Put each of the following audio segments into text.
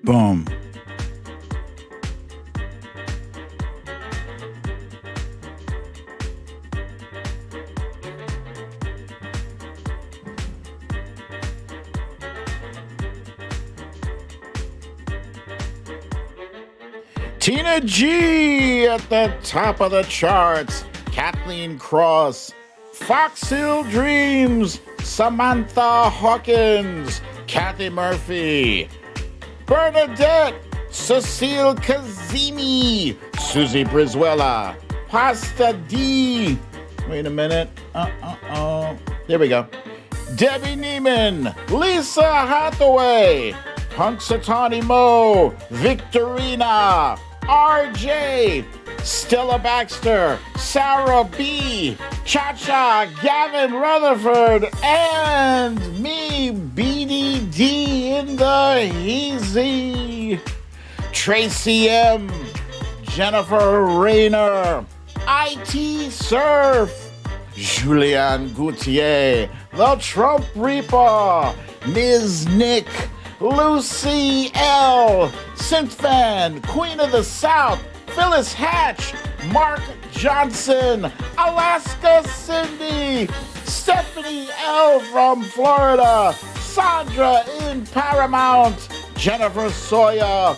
Boom. Tina G at the top of the charts. Kathleen Cross, Fox Hill Dreams, Samantha Hawkins, Kathy Murphy, Bernadette, Cecile Kazemi, Susie Brizuela, Pasta D. Wait a minute. There we go. Debbie Neiman, Lisa Hathaway, Punxsutawney Mo, Victorina, RJ, Stella Baxter, Sarah B, Cha-Cha, Gavin Rutherford, and me, BDD in the Easy. Tracy M, Jennifer Rayner, IT Surf, Julianne Gauthier, The Trump Reaper, Ms. Nick, Lucy L, Synthfan, Queen of the South, Phyllis Hatch, Mark Johnson, Alaska Cindy, Stephanie L from Florida, Sandra in Paramount, Jennifer Sawyer,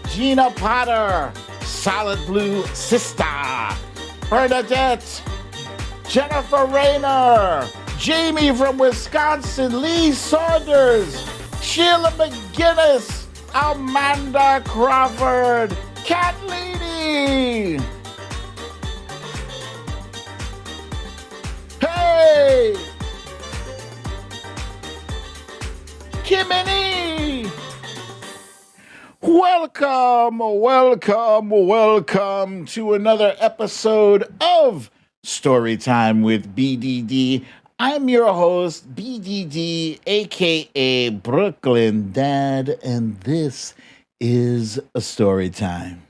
Gina Potter, Solid Blue Sister, Bernadette, Jennifer Rayner, Jamie from Wisconsin, Lee Saunders, Sheila McGinnis, Amanda Crawford, Cat Lady. Hey! Kimini! Welcome to another episode of Storytime with BDD. I'm your host, BDD, aka Brooklyn Dad, and this is a story time.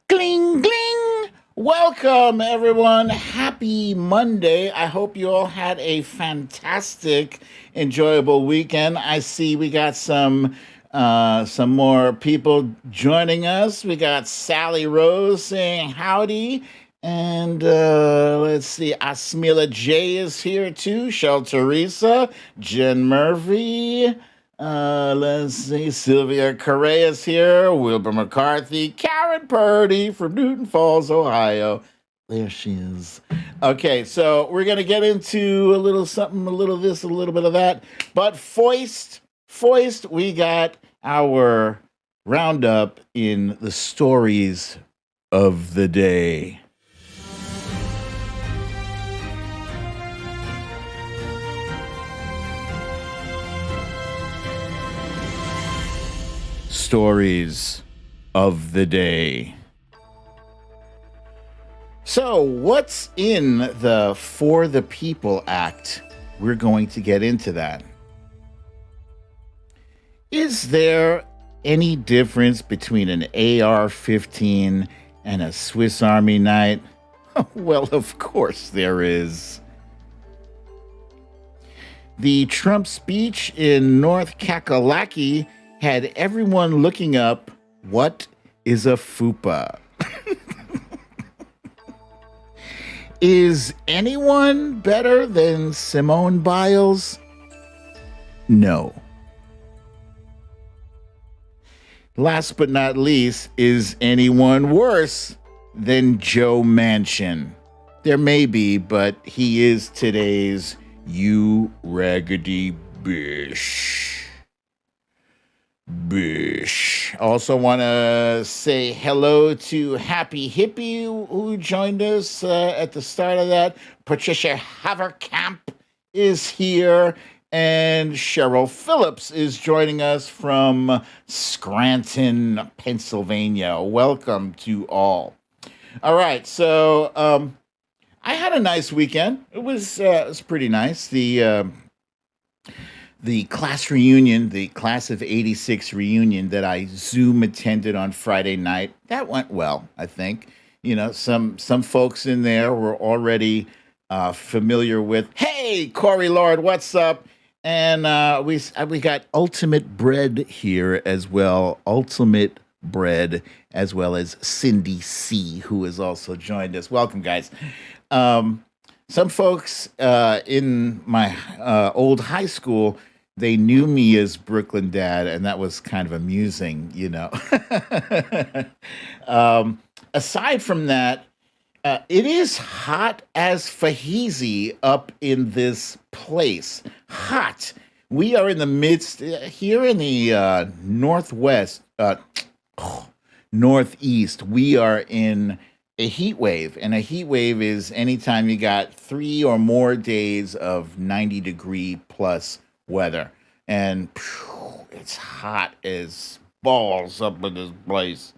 Gling, gling! Welcome, everyone. Happy Monday. I hope you all had a fantastic, enjoyable weekend. I see we got some more people joining us. We got Sally Rose saying howdy. And let's see, Asmila J is here too. Shel Teresa, Jen Murphy. Let's see, Sylvia Correa is here. Wilbur McCarthy, Karen Purdy from Newton Falls, Ohio. There she is. Okay, so we're going to get into a little something, a little this, a little bit of that. But Foist, we got our roundup in the stories of the day. Stories of the day. So, what's in the For the People Act? We're going to get into that. Is there any difference between an AR-15 and a Swiss Army knife? Well, of course there is. The Trump speech in North Kakalaki had everyone looking up, what is a FUPA? Is anyone better than Simone Biles? No. Last but not least, is anyone worse than Joe Manchin? There may be, but he is today's you raggedy bish. Also want to say hello to Happy Hippie who joined us at the start of that. Patricia Haverkamp is here. And Cheryl Phillips is joining us from Scranton, Pennsylvania. Welcome to all. All right, so I had a nice weekend. It was pretty nice. The class reunion, the class of '86 reunion that I Zoom attended on Friday night, that went well. I think some folks in there were already familiar with. Hey, Corey Lord, what's up? And we got Ultimate Bread here as well. Ultimate Bread, as well as Cindy C, who has also joined us. Welcome, guys. Um, some folks in my old high school, they knew me as Brooklyn Dad, and that was kind of amusing. um, Aside from that, it is hot as fahizi up in this place. Hot. We are in the midst here in the northwest, northeast. We are in a heat wave, and a heat wave is anytime you got 3 or more days of 90-degree plus weather, and phew, it's hot as balls up in this place.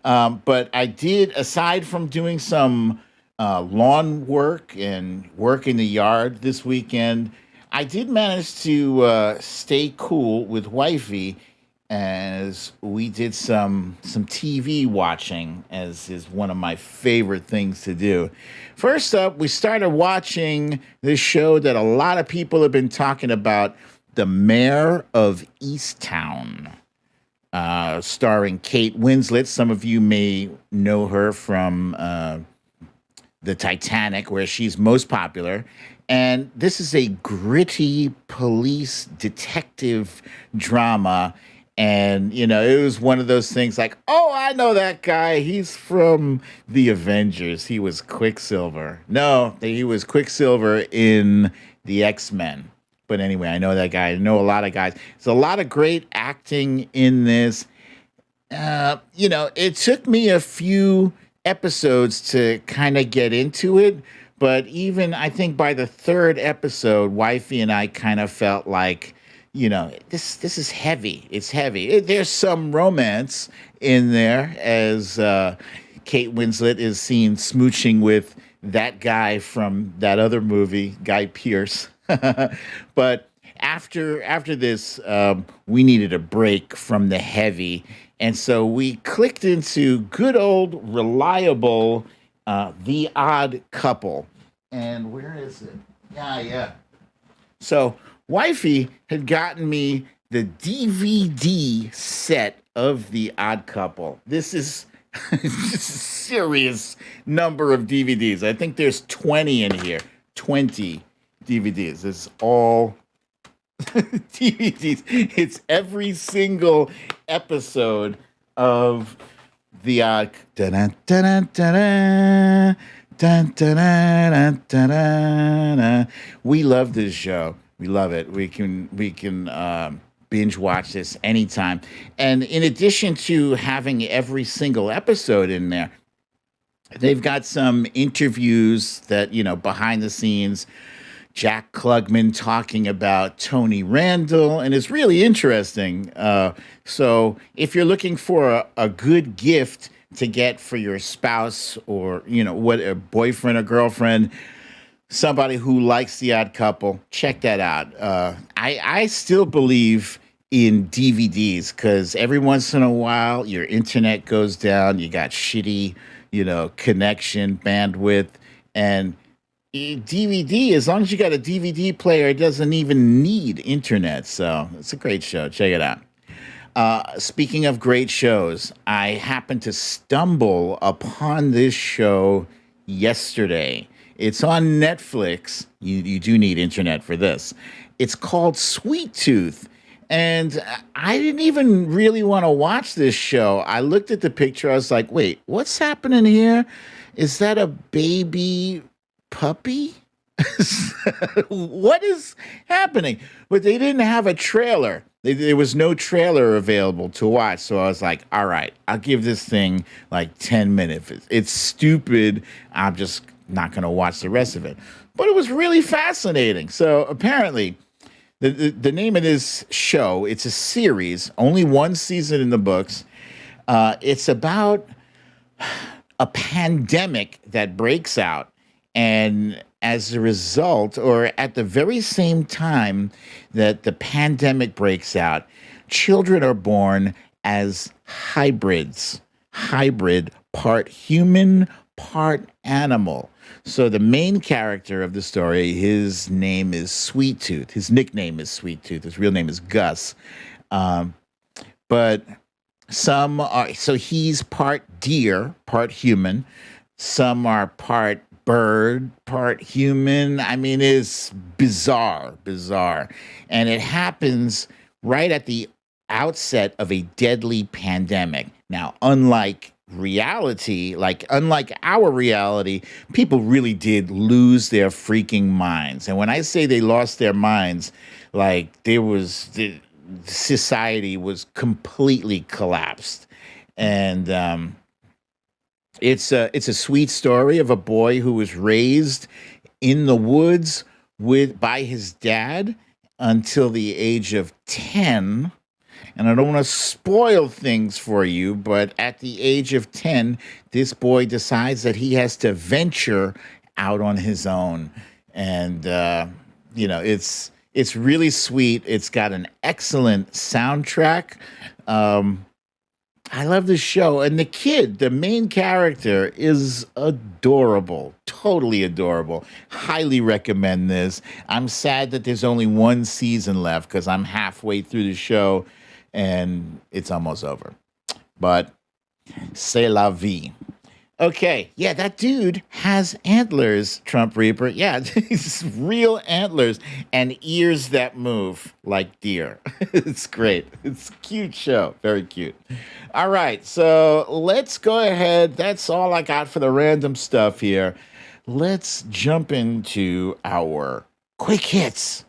But I did, aside from doing some lawn work and work in the yard this weekend, I did manage to stay cool with wifey as we did some TV watching, as is one of my favorite things to do. First up, we started watching this show that a lot of people have been talking about, The Mayor of Easttown, starring Kate Winslet. Some of you may know her from the Titanic, where she's most popular. And this is a gritty police detective drama. And, it was one of those things like, oh, I know that guy. He's from the Avengers. He was Quicksilver. No, he was Quicksilver in the X-Men. But anyway, I know that guy. I know a lot of guys. There's a lot of great acting in this. It took me a few episodes to kind of get into it, but even I think by the third episode, wifey and I kind of felt like, this is heavy. It's heavy. There's some romance in there, as Kate Winslet is seen smooching with that guy from that other movie, Guy Pearce. But after this, we needed a break from the heavy, and so we clicked into good old reliable The Odd Couple. And where is it? Yeah. So wifey had gotten me the DVD set of The Odd Couple. This is this is a serious number of DVDs. I think there's 20 in here. 20 DVDs. It's all DVDs. It's every single episode of The Odd. Dun, dun, dun, dun, dun, dun, dun, dun. We love this show. We love it. We can binge watch this anytime. And in addition to having every single episode in there, they've got some interviews that, behind the scenes, Jack Klugman talking about Tony Randall, and it's really interesting. So if you're looking for a good gift to get for your spouse, or, what, a boyfriend or girlfriend, somebody who likes The Odd Couple, check that out. I still believe in DVDs, because every once in a while your internet goes down, you got shitty, connection, bandwidth, and DVD, as long as you got a DVD player, it doesn't even need internet. So it's a great show. Check it out. Speaking of great shows, I happened to stumble upon this show yesterday. It's on Netflix. You do need internet for this. It's called Sweet Tooth. And I didn't even really want to watch this show. I looked at the picture. I was like, wait, what's happening here? Is that a baby puppy? What is happening? But they didn't have a trailer. There was no trailer available to watch. So I was like, all right, I'll give this thing like 10 minutes. It's stupid. I'm just not going to watch the rest of it. But it was really fascinating. So apparently, the name of this show, it's a series, only one season in the books. It's about a pandemic that breaks out. And as a result, or at the very same time that the pandemic breaks out, children are born as hybrids, hybrid, part human, part animal. So the main character of the story, his name is Sweet Tooth. His nickname is Sweet Tooth. His real name is Gus. Um, but some are, so he's part deer, part human. Some are part bird, part human. I mean, it's bizarre, bizarre. And it happens right at the outset of a deadly pandemic. Now, unlike our reality, people really did lose their freaking minds. And when I say they lost their minds, like the society was completely collapsed. And it's a sweet story of a boy who was raised in the woods with by his dad until the age of 10. And I don't want to spoil things for you, but at the age of 10, this boy decides that he has to venture out on his own. And it's really sweet. It's got an excellent soundtrack. Um, I love this show. And the kid, the main character, is adorable. Totally adorable. Highly recommend this. I'm sad that there's only one season left because I'm halfway through the show and it's almost over. But c'est la vie. Okay, yeah, that dude has antlers, Trump Reaper. Yeah, it's real antlers and ears that move like deer. It's great. It's a cute show. Very cute. All right, so let's go ahead. That's all I got for the random stuff here. Let's jump into our quick hits.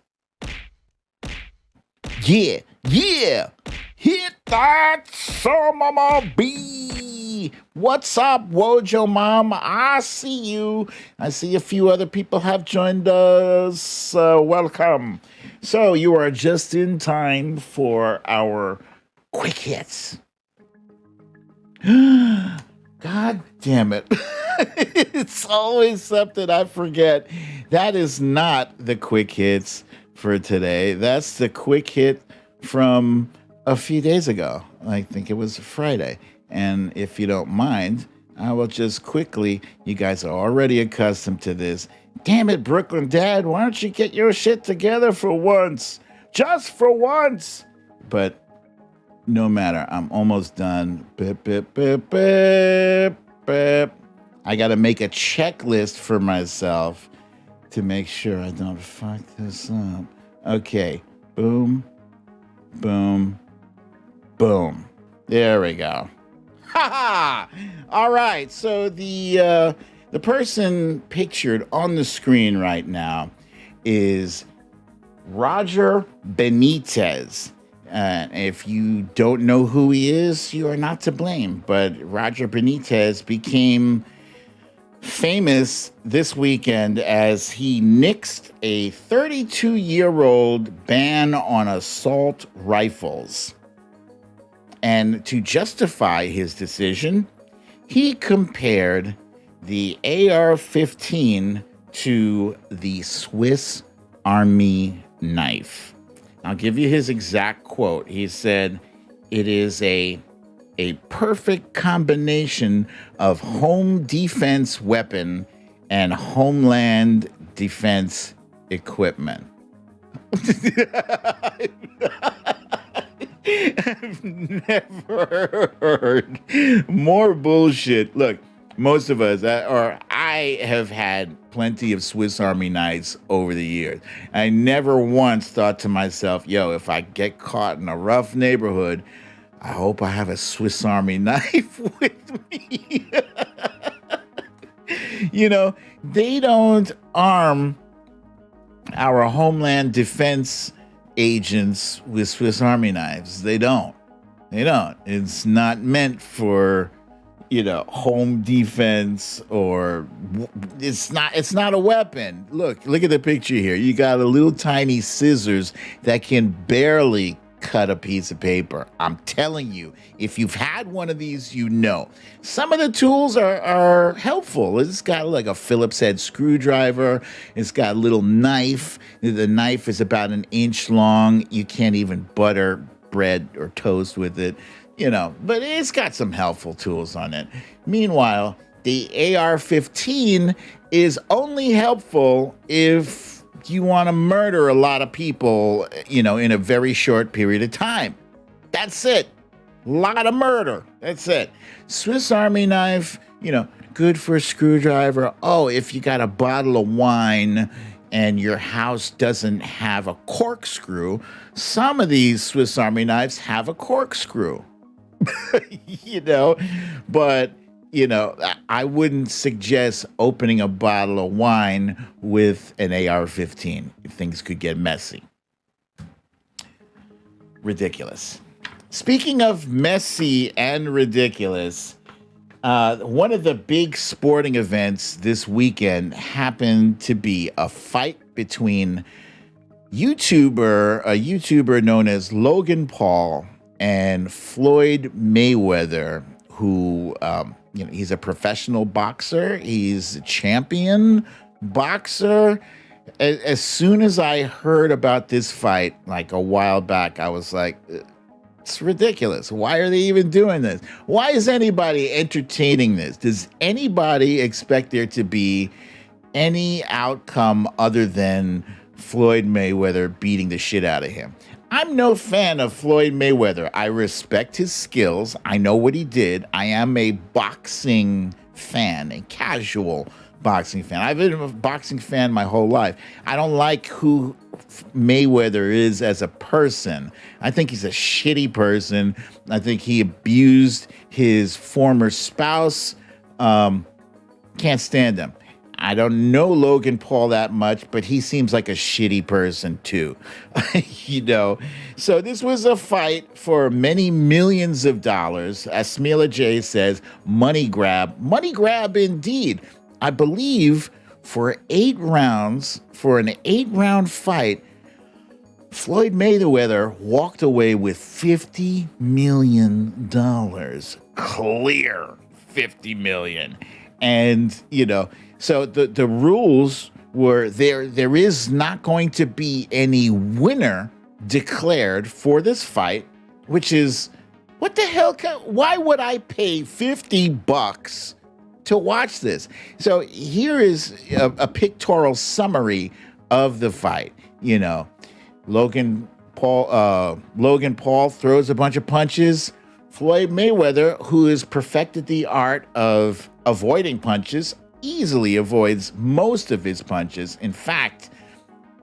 Yeah, yeah. Hit that summer bee. What's up, Wojo Mom? I see you. I see a few other people have joined us. Welcome. So you are just in time for our quick hits. God damn it. It's always something I forget. That is not the quick hits for today. That's the quick hit from a few days ago. I think it was Friday. And if you don't mind, I will just quickly, you guys are already accustomed to this. Damn it, Brooklyn Dad, why don't you get your shit together for once? Just for once. But no matter, I'm almost done. Beep, beep, beep, beep, beep. I got to make a checklist for myself to make sure I don't fuck this up. Okay, boom, boom, boom. There we go. Ha ha! All right, so the person pictured on the screen right now is Roger Benitez. If you don't know who he is, you are not to blame. But Roger Benitez became famous this weekend as he nixed a 32-year-old ban on assault rifles. And to justify his decision, he compared the AR-15 to the Swiss Army knife. I'll give you his exact quote. He said, "It is a perfect combination of home defense weapon and homeland defense equipment." I've never heard more bullshit. Look, most of us, or I have had plenty of Swiss Army knives over the years. I never once thought to myself, yo, if I get caught in a rough neighborhood, I hope I have a Swiss Army knife with me. They don't arm our homeland defense agents with Swiss Army knives. They don't. It's not meant for, home defense, or it's not a weapon. Look at the picture here. You got a little tiny scissors that can barely cut a piece of paper. I'm telling you, if you've had one of these, some of the tools are helpful. It's got like a Phillips head screwdriver. It's got a little knife. The knife is about an inch long. You can't even butter bread or toast with it, but it's got some helpful tools on it. Meanwhile, The AR-15 is only helpful if you want to murder a lot of people, in a very short period of time. That's it. A lot of murder. That's it. Swiss Army knife, good for a screwdriver. Oh, if you got a bottle of wine and your house doesn't have a corkscrew, some of these Swiss Army knives have a corkscrew. But I wouldn't suggest opening a bottle of wine with an AR-15. Things could get messy. Ridiculous. Speaking of messy and ridiculous, one of the big sporting events this weekend happened to be a fight between a YouTuber known as Logan Paul and Floyd Mayweather, who, he's a professional boxer. He's a champion boxer. As soon as I heard about this fight, like a while back, I was like, it's ridiculous. Why are they even doing this? Why is anybody entertaining this? Does anybody expect there to be any outcome other than Floyd Mayweather beating the shit out of him? I'm no fan of Floyd Mayweather. I respect his skills. I know what he did. I am a boxing fan, a casual boxing fan. I've been a boxing fan my whole life. I don't like who Mayweather is as a person. I think he's a shitty person. I think he abused his former spouse. Can't stand him. I don't know Logan Paul that much, but he seems like a shitty person too. So this was a fight for many millions of dollars. As Smila J says, money grab indeed. I believe for 8 rounds, for an 8-round fight, Floyd Mayweather walked away with $50 million. Clear $50 million. And, so the rules were there is not going to be any winner declared for this fight, which is, what the hell? Why would I pay $50 to watch this? So here is a pictorial summary of the fight. Logan Paul throws a bunch of punches. Floyd Mayweather, who has perfected the art of avoiding punches, easily avoids most of his punches. In fact,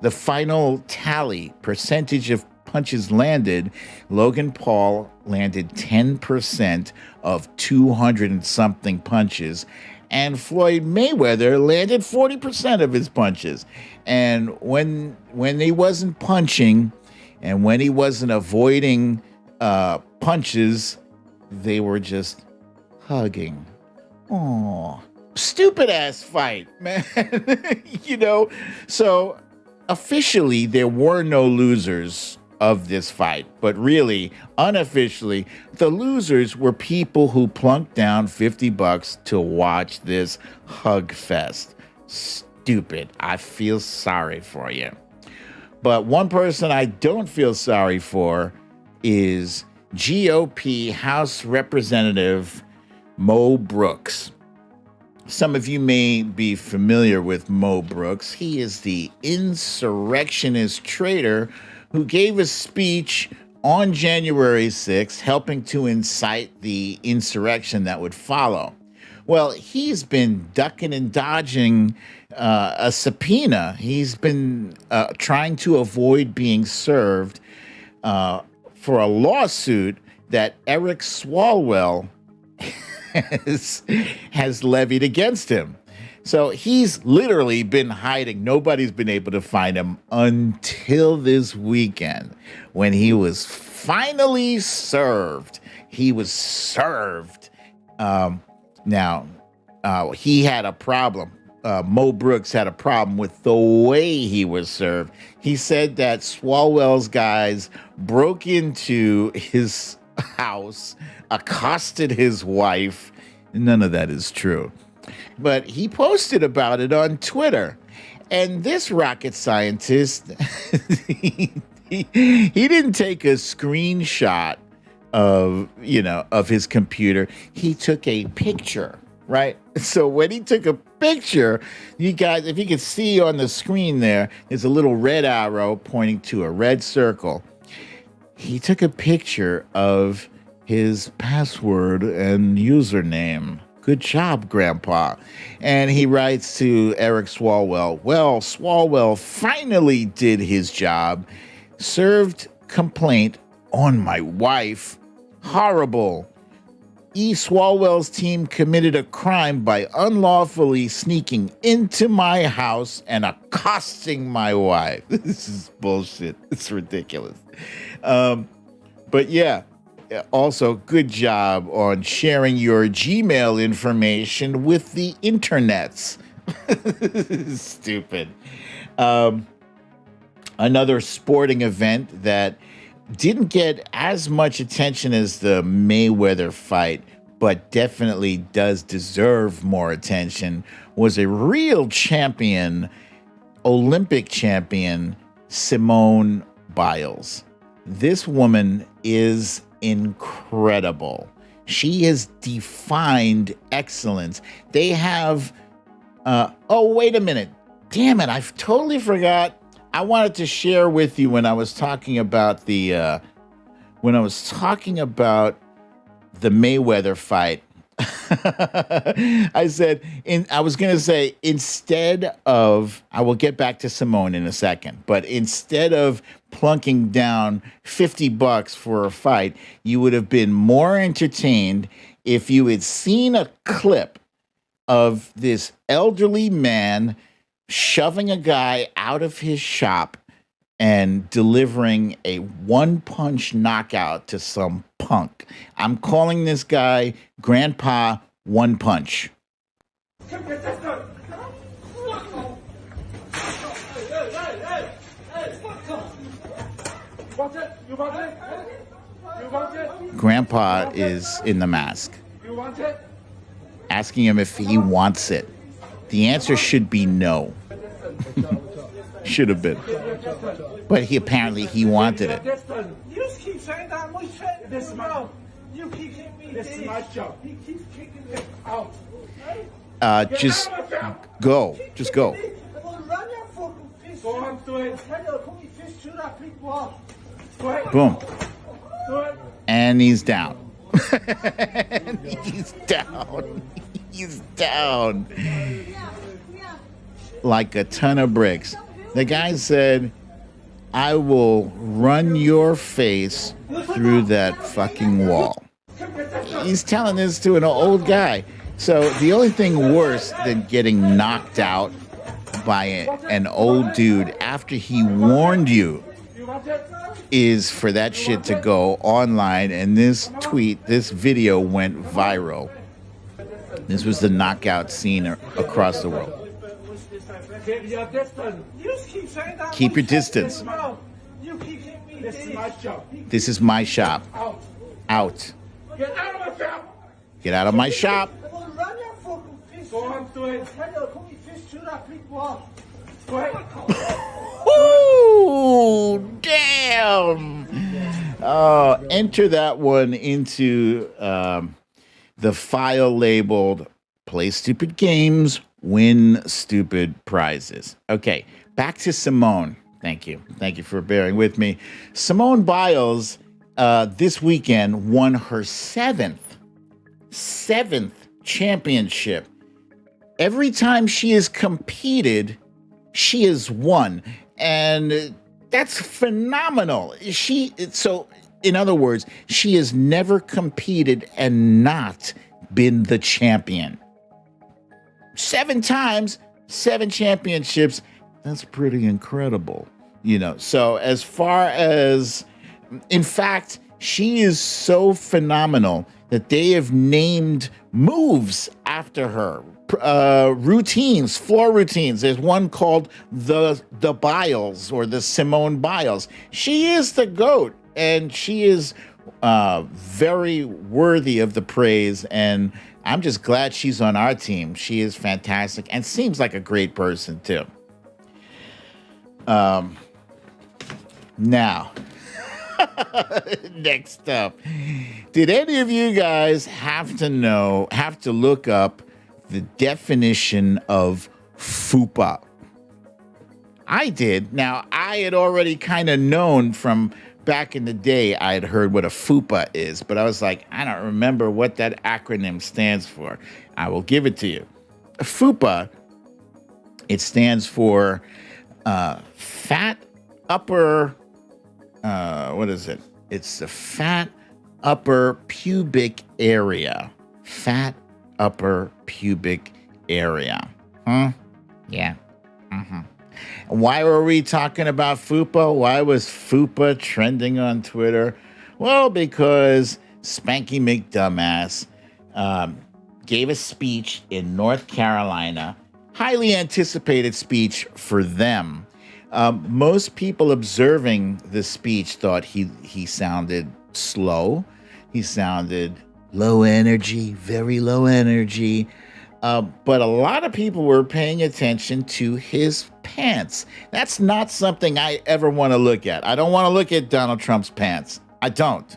the final tally, percentage of punches landed, Logan Paul landed 10% of 200 and something punches, and Floyd Mayweather landed 40% of his punches. And when he wasn't punching and when he wasn't avoiding punches, they were just hugging. Aww. Stupid ass fight, man. So officially there were no losers of this fight, but really, unofficially, the losers were people who plunked down $50 to watch this hug fest. Stupid. I feel sorry for you. But one person I don't feel sorry for is GOP House Representative Mo Brooks. Some of you may be familiar with Mo Brooks. He is the insurrectionist traitor who gave a speech on January 6th, helping to incite the insurrection that would follow. Well, he's been ducking and dodging a subpoena. He's been trying to avoid being served for a lawsuit that Eric Swalwell has levied against him. So he's literally been hiding. Nobody's been able to find him until this weekend when he was finally served. He was served. Now, he had a problem. Mo Brooks had a problem with the way he was served. He said that Swalwell's guys broke into his house, accosted his wife. None of that is true. But he posted about it on Twitter. And this rocket scientist, he didn't take a screenshot of his computer. He took a picture right? So when he took a picture, you guys, if you can see on the screen there, there's a little red arrow pointing to a red circle. He took a picture of his password and username. Good job, Grandpa. And he writes to Eric Swalwell, well, Swalwell finally did his job, served complaint on my wife. Horrible. E. Swalwell's team committed a crime by unlawfully sneaking into my house and accosting my wife. This is bullshit. It's ridiculous. But yeah, also good job on sharing your Gmail information with the internets. Stupid. Another sporting event that didn't get as much attention as the Mayweather fight, but definitely does deserve more attention, was a real champion, Olympic champion, Simone Biles. This woman is incredible. She has defined excellence. They have, oh, wait a minute. Damn it, I've totally forgot. I wanted to share with you when I was talking about the Mayweather fight. I was going to say, instead of, I will get back to Simone in a second, but instead of plunking down $50 for a fight, you would have been more entertained if you had seen a clip of this elderly man shoving a guy out of his shop and delivering a one-punch knockout to some punk. I'm calling this guy Grandpa One Punch. Grandpa is in the mask, asking him if he wants it. The answer should be no. Should have been. But he wanted it. You keep saying that my friend. This is my. You keep hitting me. This is my job. He keeps kicking me out. Just go. Just go. Boom. And he's down. He's down. He's down. Like a ton of bricks. The guy said, I will run your face through that fucking wall. He's telling this to an old guy. So the only thing worse than getting knocked out by an old dude after he warned you is for that shit to go online, and this video went viral. This was the knockout scene across the world. Keep your distance. This is my shop. Out. Get out of my shop. Ooh, damn. Enter that one into the file labeled Play Stupid Games, Win Stupid Prizes. Okay, back to Simone. Thank you. Thank you for bearing with me. Simone Biles this weekend won her seventh championship. Every time she has competed, she has won. And that's phenomenal. So in other words, she has never competed and not been the champion. 7 times, 7 championships. That's pretty incredible. So as far as, in fact, she is so phenomenal that they have named moves after her. Routines, floor routines. There's one called the Biles, or the Simone Biles. She is the GOAT, and she is very worthy of the praise, and I'm just glad she's on our team. She is fantastic and seems like a great person too. Now, next up, did any of you guys have to look up the definition of FUPA. I did. Now, I had already kind of known from back in the day, I had heard what a FUPA is, but I was like, I don't remember what that acronym stands for. I will give it to you. A FUPA, it stands for fat upper, what is it? It's the fat upper pubic area. Fat upper pubic area. Yeah. Why were we talking about FUPA? Why was FUPA trending on Twitter? Well, because Spanky McDumbass gave a speech in North Carolina, highly anticipated speech for them. Most people observing the speech thought he sounded slow. He sounded low energy, very low energy. But a lot of people were paying attention to his pants. That's not something I ever want to look at. I don't want to look at Donald Trump's pants. I don't.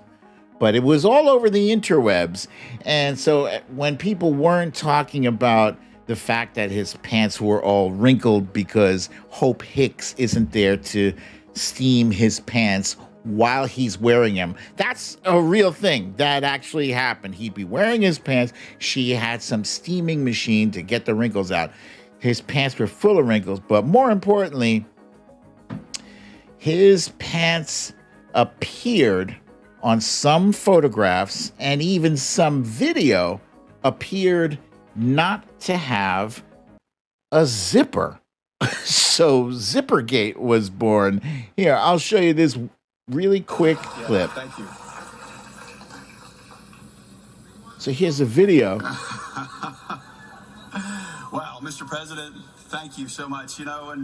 But it was all over the interwebs. And so when people weren't talking about the fact that his pants were all wrinkled because Hope Hicks isn't there to steam his pants while he's wearing them. That's a real thing that actually happened. He'd be wearing his pants. She had some steaming machine to get the wrinkles out. His pants were full of wrinkles, but more importantly, his pants appeared on some photographs and even some video appeared not to have a zipper. So Zippergate was born. Here, I'll show you this really quick clip. Thank you. So here's a video. Wow, Mr. President, thank you so much. You know,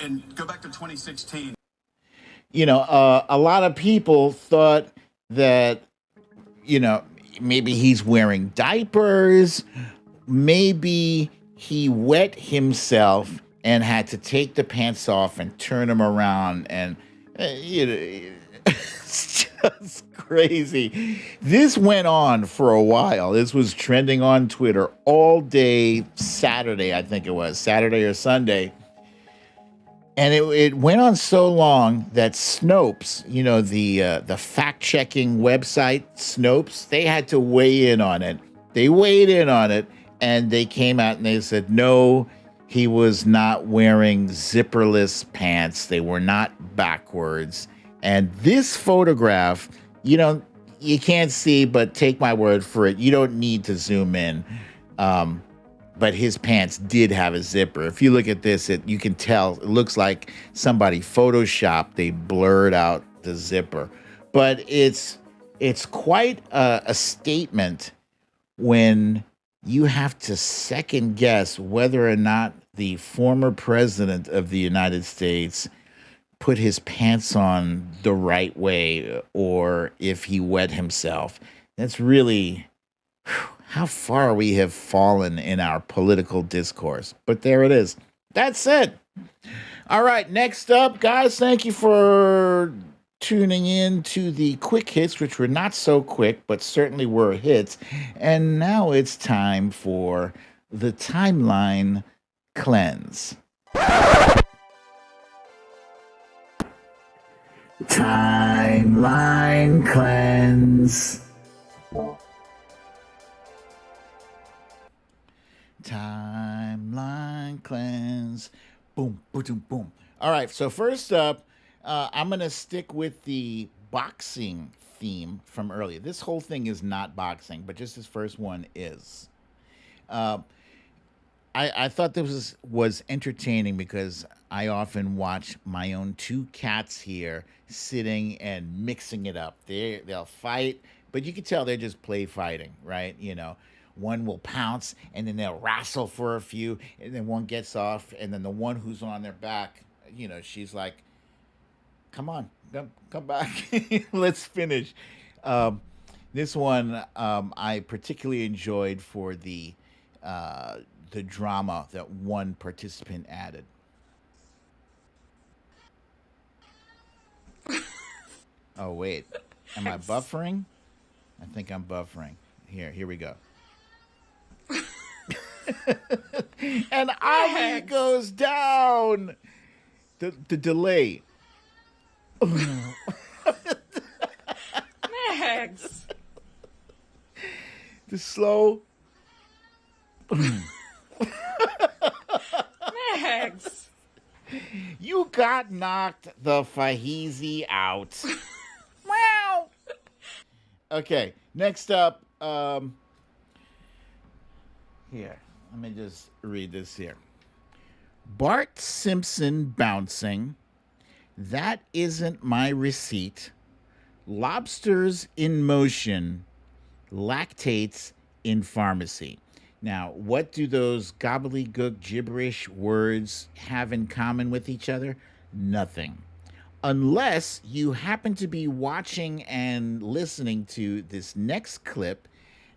and go back to 2016. You know, a lot of people thought that, you know, maybe he's wearing diapers, maybe he wet himself and had to take the pants off and turn them around, and you know, it's just crazy. This went on for a while. This was trending on Twitter all day Saturday, I think it was Saturday or Sunday. And it went on so long that Snopes, you know, the fact-checking website Snopes, they had to weigh in on it. They weighed in on it, and they came out and they said, no, he was not wearing zipperless pants. They were not backwards. And this photograph, you know, you can't see, but take my word for it. You don't need to zoom in. But his pants did have a zipper. If you look at this, you can tell it looks like somebody photoshopped. They blurred out the zipper. But it's quite a statement when you have to second guess whether or not the former president of the United States put his pants on the right way or if he wet himself. That's really how far we have fallen in our political discourse. But there it is. That's it. All right, next up, guys, thank you for tuning in to the quick hits, which were not so quick, but certainly were hits. And now it's time for the timeline cleanse. Timeline cleanse. Timeline cleanse. Boom, boom, boom. All right, so first up, I'm going to stick with the boxing theme from earlier. This whole thing is not boxing, but just this first one is. I thought this was entertaining because I often watch my own two cats here sitting and mixing it up. They'll fight, but you can tell they're just play fighting, right? You know, one will pounce and then they'll wrestle for a few, and then one gets off, and then the one who's on their back, you know, she's like, come on, come back. Let's finish. This one I particularly enjoyed for the drama that one participant added. Oh, wait. Am I buffering? I think I'm buffering. Here we go. And Ali Max. goes down. The delay. Max. The slow. Max. You got knocked the fahizi out. Wow. Okay, next up. Here, let me just read this here. Bart Simpson bouncing. That isn't my receipt. Lobsters in motion. Lactates in pharmacy. Now, what do those gobbledygook gibberish words have in common with each other? Nothing. Unless you happen to be watching and listening to this next clip,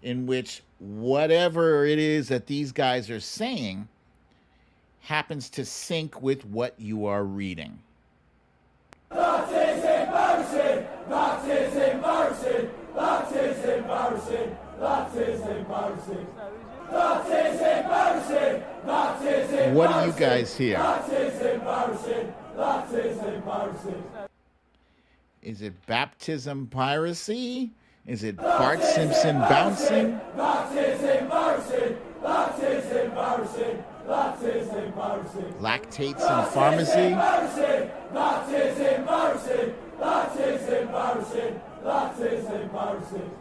in which whatever it is that these guys are saying happens to sync with what you are reading. That is embarrassing! That is embarrassing! That is embarrassing! That is embarrassing! That is embarrassing! That is embarrassing! What do you guys hear? That is embarrassing! That is embarrassing! Is it baptism piracy? Is it Bart Simpson bouncing? That is embarrassing! That is embarrassing! That is embarrassing! Lactates in pharmacy? Embarrassing! That is embarrassing! That is embarrassing! That is embarrassing!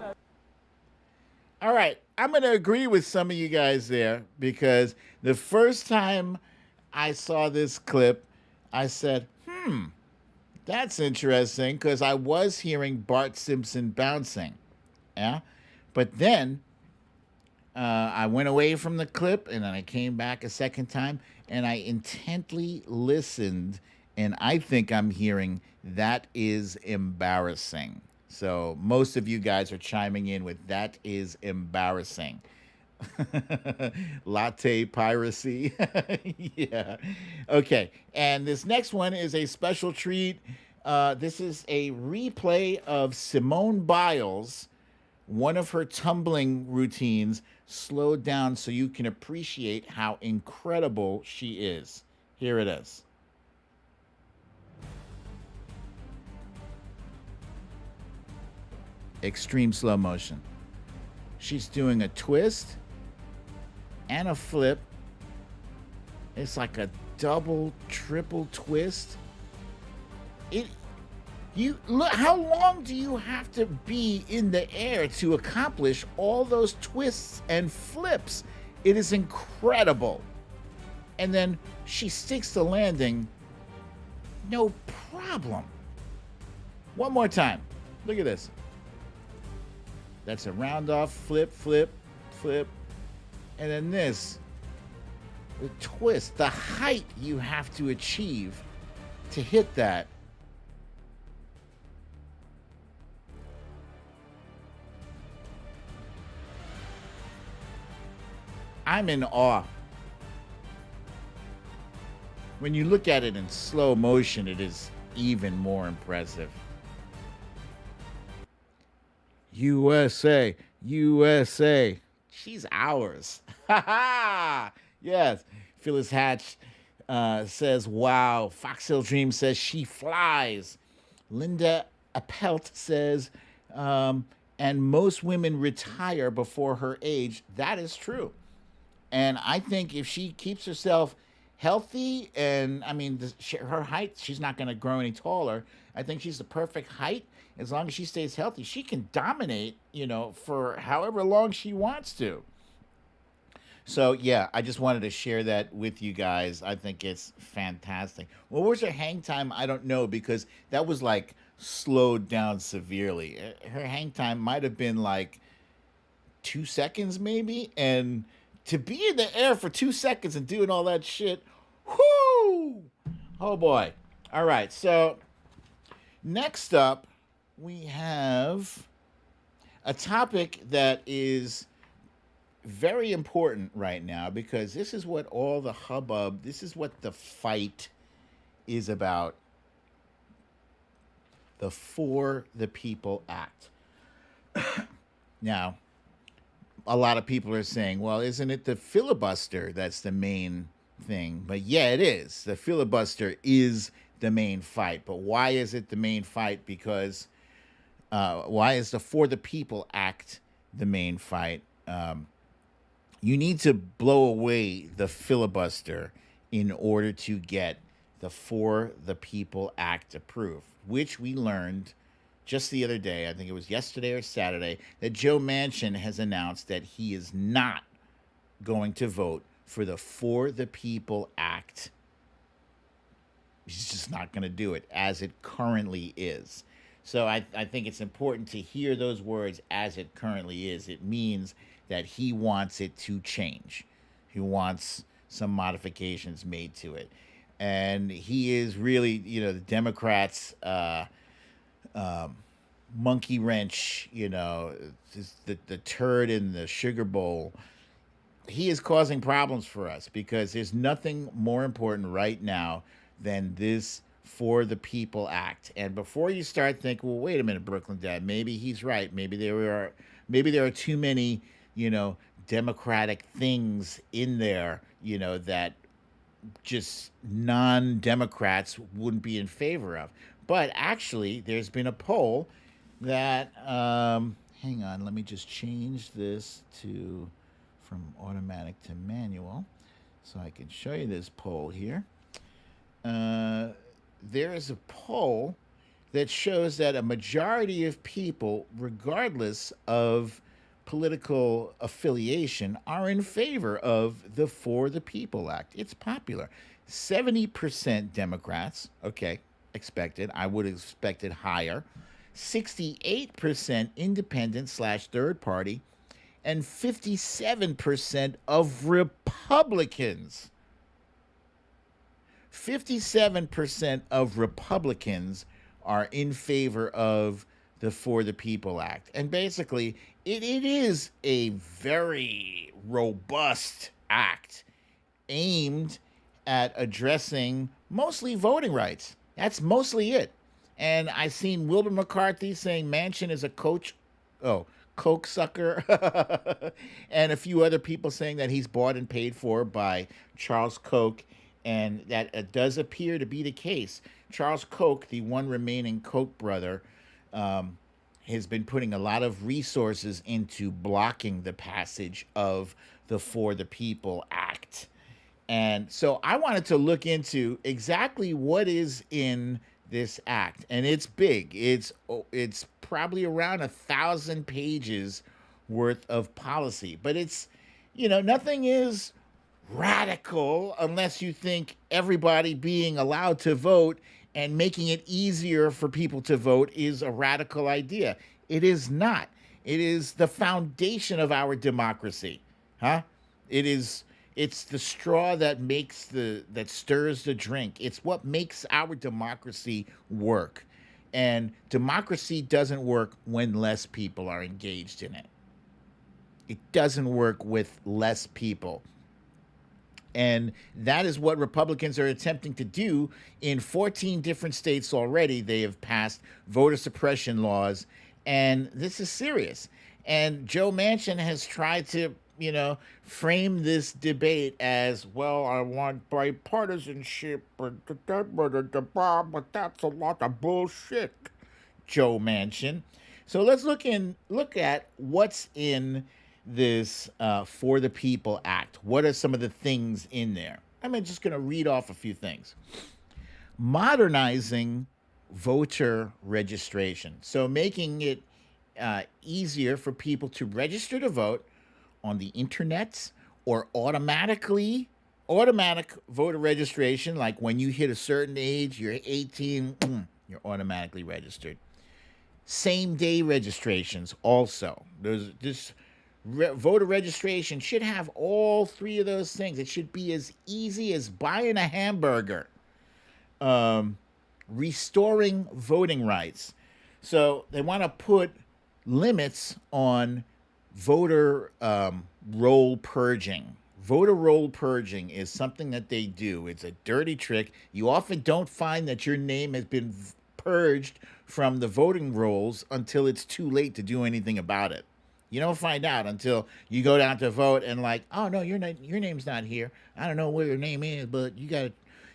All right, I'm going to agree with some of you guys there because the first time I saw this clip, I said, that's interesting because I was hearing Bart Simpson bouncing. Yeah. But then I went away from the clip and then I came back a second time and I intently listened. And I think I'm hearing that is embarrassing. So most of you guys are chiming in with that is embarrassing. Latte piracy. Yeah. Okay. And this next one is a special treat. This is a replay of Simone Biles, one of her tumbling routines, slowed down so you can appreciate how incredible she is. Here it is. Extreme slow motion. She's doing a twist and a flip. It's like a double, triple twist. You look, how long do you have to be in the air to accomplish all those twists and flips? It is incredible. And then she sticks the landing, no problem. One more time. Look at this. That's a round off, flip, flip, flip. And then this, the twist, the height you have to achieve to hit that. I'm in awe. When you look at it in slow motion, it is even more impressive. USA, USA. She's ours. Ha ha! Yes. Phyllis Hatch says, wow. Foxhill Dream says, she flies. Linda Appelt says, and most women retire before her age. That is true. And I think if she keeps herself healthy, and I mean, her height, she's not going to grow any taller. I think she's the perfect height. As long as she stays healthy, she can dominate, for however long she wants to. So, yeah, I just wanted to share that with you guys. I think it's fantastic. What was her hang time? I don't know, because that was like slowed down severely. Her hang time might have been like 2 seconds, maybe. And to be in the air for 2 seconds and doing all that shit, whoo! Oh boy. All right, so next up, we have a topic that is very important right now because this is what all the hubbub, this is what the fight is about. The For the People Act. Now, a lot of people are saying, well, isn't it the filibuster that's the main thing? But yeah, it is. The filibuster is the main fight. But why is it the main fight? Because why is the For the People Act the main fight? You need to blow away the filibuster in order to get the For the People Act approved, which we learned just the other day. I think it was yesterday or Saturday that Joe Manchin has announced that he is not going to vote for the For the People Act. He's just not going to do it as it currently is. So I think it's important to hear those words as it currently is. It means that he wants it to change. He wants some modifications made to it. And he is really, the Democrats' monkey wrench, the turd in the sugar bowl. He is causing problems for us because there's nothing more important right now than this For the People Act. And before you start thinking, well, wait a minute, Brooklyn Dad, maybe he's right. Maybe there are too many, democratic things in there, that just non-Democrats wouldn't be in favor of. But actually, there's been a poll that, hang on, let me just change this from automatic to manual so I can show you this poll here. There is a poll that shows that a majority of people, regardless of political affiliation, are in favor of the For the People Act. It's popular. 70% Democrats, okay, expected. I would have expected higher. 68% independent / third party, and 57% of Republicans. 57% of Republicans are in favor of the For the People Act. And basically, it is a very robust act aimed at addressing mostly voting rights. That's mostly it. And I seen Wilbur McCarthy saying Manchin is a coke sucker, and a few other people saying that he's bought and paid for by Charles Koch, and that does appear to be the case. Charles Koch, the one remaining Koch brother, has been putting a lot of resources into blocking the passage of the For the People Act. And so I wanted to look into exactly what is in this act. And it's big. It's probably around 1,000 pages worth of policy. But it's, nothing is radical unless you think everybody being allowed to vote and making it easier for people to vote is a radical idea. It is not. It is the foundation of our democracy. It's the straw that stirs the drink. It's what makes our democracy work. And democracy doesn't work when less people are engaged in it. It doesn't work with less people. And that is what Republicans are attempting to do in 14 different states already. They have passed voter suppression laws, and this is serious. And Joe Manchin has tried to, frame this debate as, well, I want bipartisanship, but that's a lot of bullshit, Joe Manchin. So let's look at what's in this For the People Act. What are some of the things in there? I'm just going to read off a few things. Modernizing voter registration. So making it easier for people to register to vote on the internet or automatic voter registration. Like when you hit a certain age, you're 18, you're automatically registered. Same day registrations also. Voter registration should have all three of those things. It should be as easy as buying a hamburger. Restoring voting rights. So they want to put limits on voter roll purging. Voter roll purging is something that they do. It's a dirty trick. You often don't find that your name has been purged from the voting rolls until it's too late to do anything about it. You don't find out until you go down to vote and like, oh no, your name's not here. I don't know where your name is, but you got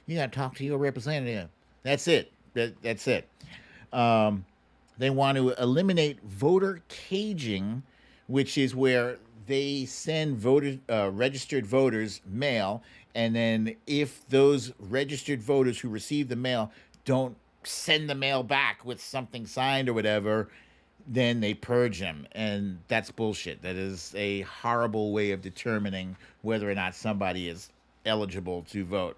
to talk to your representative. That's it. That's it. They want to eliminate voter caging, which is where they send registered voters mail, and then if those registered voters who receive the mail don't send the mail back with something signed or whatever, then they purge them, and that's bullshit. That is a horrible way of determining whether or not somebody is eligible to vote.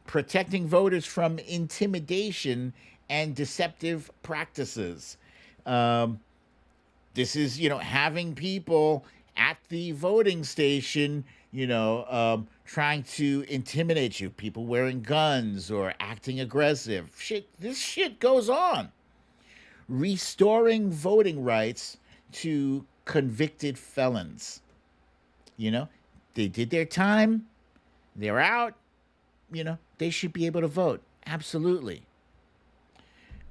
Protecting voters from intimidation and deceptive practices. This is, having people at the voting station, trying to intimidate you, people wearing guns or acting aggressive. This shit goes on. Restoring voting rights to convicted felons. They did their time, they're out, they should be able to vote. Absolutely.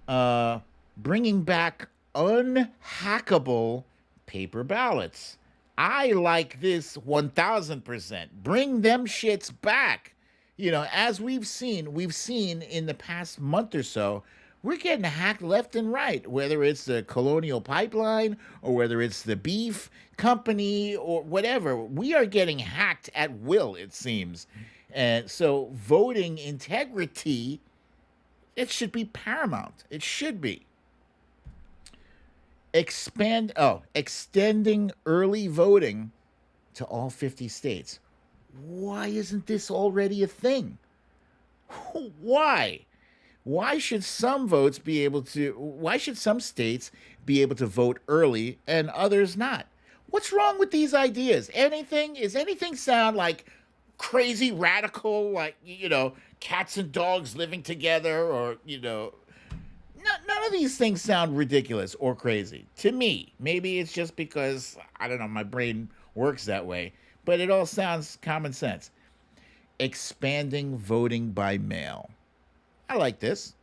Bringing back unhackable paper ballots. I like this 1000%. Bring them shits back. As we've seen in the past month or so, we're getting hacked left and right, whether it's the Colonial Pipeline or whether it's the beef company or whatever. We are getting hacked at will, it seems. And so voting integrity, it should be paramount. It should be. Extending early voting to all 50 states. Why isn't this already a thing? Why? Why should some states be able to vote early and others not? What's wrong with these ideas? Does anything sound like crazy radical, like, cats and dogs living together, or, none of these things sound ridiculous or crazy to me. Maybe it's just because, I don't know, my brain works that way, but it all sounds common sense. Expanding voting by mail. I like this.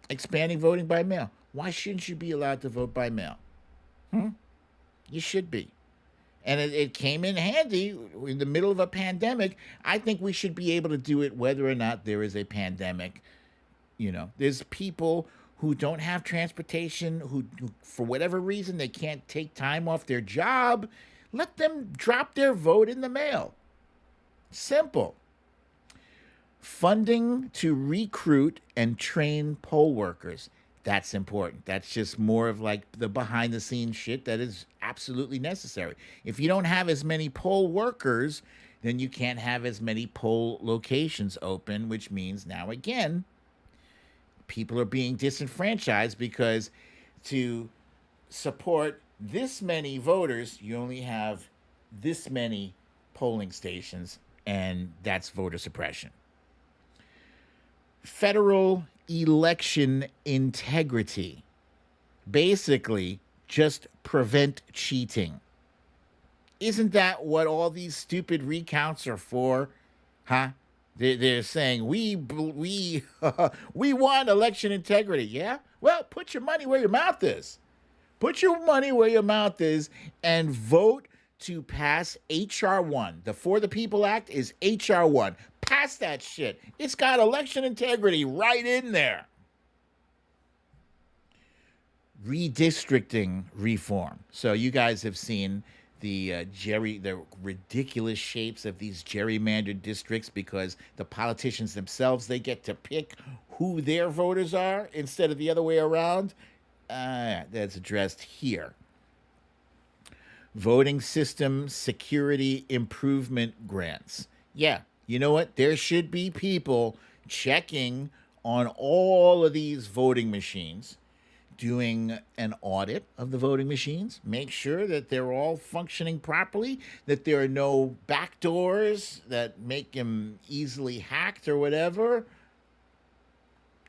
Expanding voting by mail. Why shouldn't you be allowed to vote by mail? You should be. And it came in handy in the middle of a pandemic. I think we should be able to do it whether or not there is a pandemic. There's people who don't have transportation, who for whatever reason, they can't take time off their job. Let them drop their vote in the mail. Simple. Funding to recruit and train poll workers. That's important. That's just more of like the behind the scenes shit that is absolutely necessary. If you don't have as many poll workers, then you can't have as many poll locations open, which means now again, people are being disenfranchised because to support this many voters, you only have this many polling stations, and that's voter suppression. Federal election integrity. Basically, just prevent cheating. Isn't that what all these stupid recounts are for? Huh? They're saying we want election integrity. Yeah? Well, put your money where your mouth is. Put your money where your mouth is and vote to pass H.R. 1. The For the People Act is H.R. 1. Pass that shit. It's got election integrity right in there. Redistricting reform. So you guys have seen the ridiculous shapes of these gerrymandered districts because the politicians themselves, they get to pick who their voters are instead of the other way around. That's addressed here. Voting system security improvement grants. Yeah, you know what? There should be people checking on all of these voting machines, doing an audit of the voting machines, make sure that they're all functioning properly, that there are no backdoors that make them easily hacked or whatever.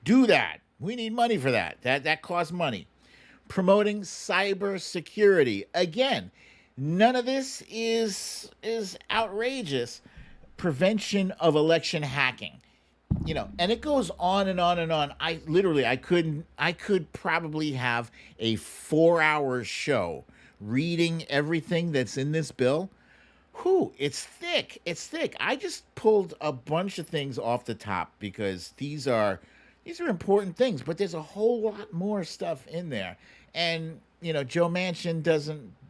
Do that. We need money for that. That costs money. Promoting cybersecurity. Again, none of this is outrageous. Prevention of election hacking. And it goes on and on and on. I could probably have a 4-hour show reading everything that's in this bill, whew, it's thick. It's thick. I just pulled a bunch of things off the top because these are important things, but there's a whole lot more stuff in there. And, Joe Manchin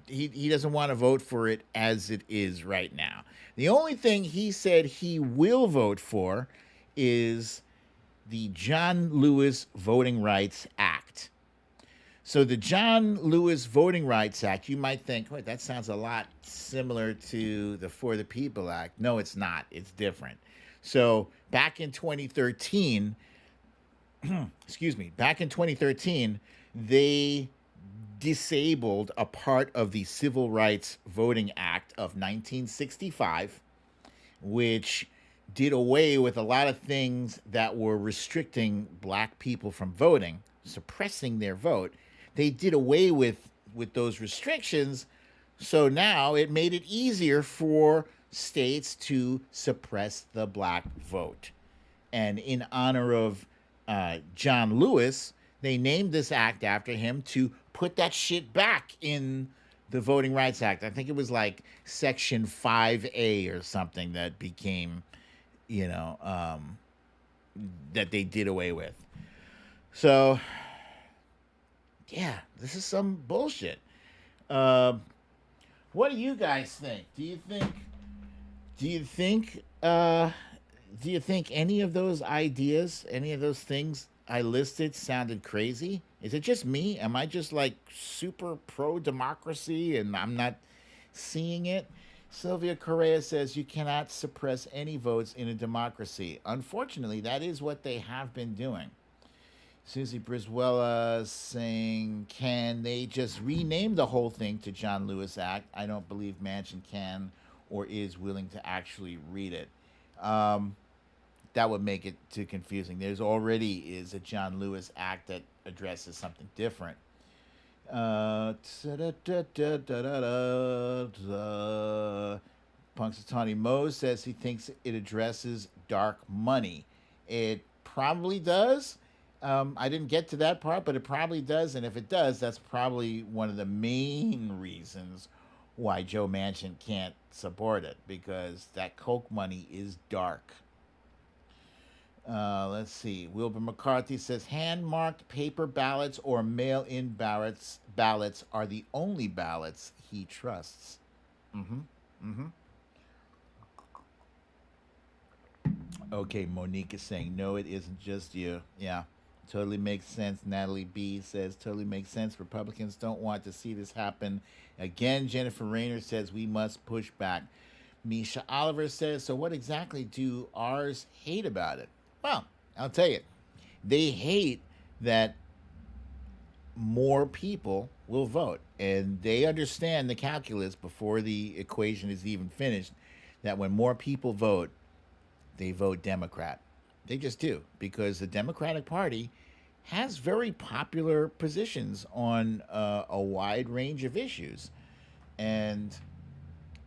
he doesn't want to vote for it as it is right now. The only thing he said he will vote for is the John Lewis Voting Rights Act. So the John Lewis Voting Rights Act, you might think, wait, that sounds a lot similar to the For the People Act. No, it's not. It's different. So back in 2013, back in 2013, they disabled a part of the Civil Rights Voting Act of 1965, which did away with a lot of things that were restricting black people from voting, suppressing their vote. They did away with those restrictions, so now it made it easier for states to suppress the black vote. And in honor of John Lewis, they named this act after him to put that shit back in the Voting Rights Act. I think it was like Section 5A or something that became, that they did away with. So, yeah, this is some bullshit. What do you guys think? Do you think any of those ideas, any of those things I listed sounded crazy? Is it just me? Am I just like super pro democracy and I'm not seeing it? Sylvia Correa says you cannot suppress any votes in a democracy. Unfortunately, that is what they have been doing. Susie Brizuela saying, can they just rename the whole thing to John Lewis Act? I don't believe Manchin can or is willing to actually read it. That would make it too confusing. There's already is a John Lewis Act that addresses something different. Punxsutawney Mo says he thinks it addresses dark money. It probably does. I didn't get to that part, but it probably does. And if it does, that's probably one of the main reasons why Joe Manchin can't support it, because that Coke money is dark. Let's see. Wilbur McCarthy says hand-marked paper ballots or mail-in ballots are the only ballots he trusts. Okay, Monique is saying, no, it isn't just you. Yeah, totally makes sense. Natalie B says, totally makes sense. Republicans don't want to see this happen again. Jennifer Rayner says, we must push back. Misha Oliver says, so what exactly do ours hate about it? Well, I'll tell you. They hate that more people will vote. And they understand the calculus before the equation is even finished, that when more people vote, they vote Democrat. They just do, because the Democratic Party has very popular positions on a wide range of issues. And